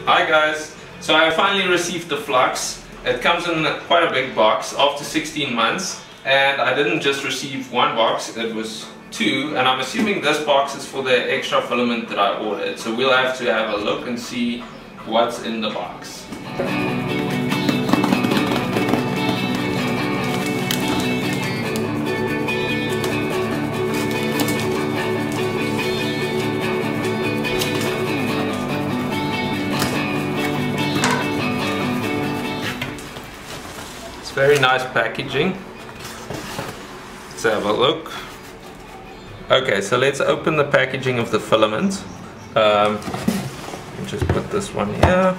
Hi guys, so I finally received the flux. It comes in quite a big box after 16 months, and I didn't just receive one box, it was two, and I'm assuming this box is for the extra filament that I ordered, so we'll have to have a look and see what's in the box. Very nice packaging. Let's have a look. Okay, so let's open the packaging of the filament. Just put this one here.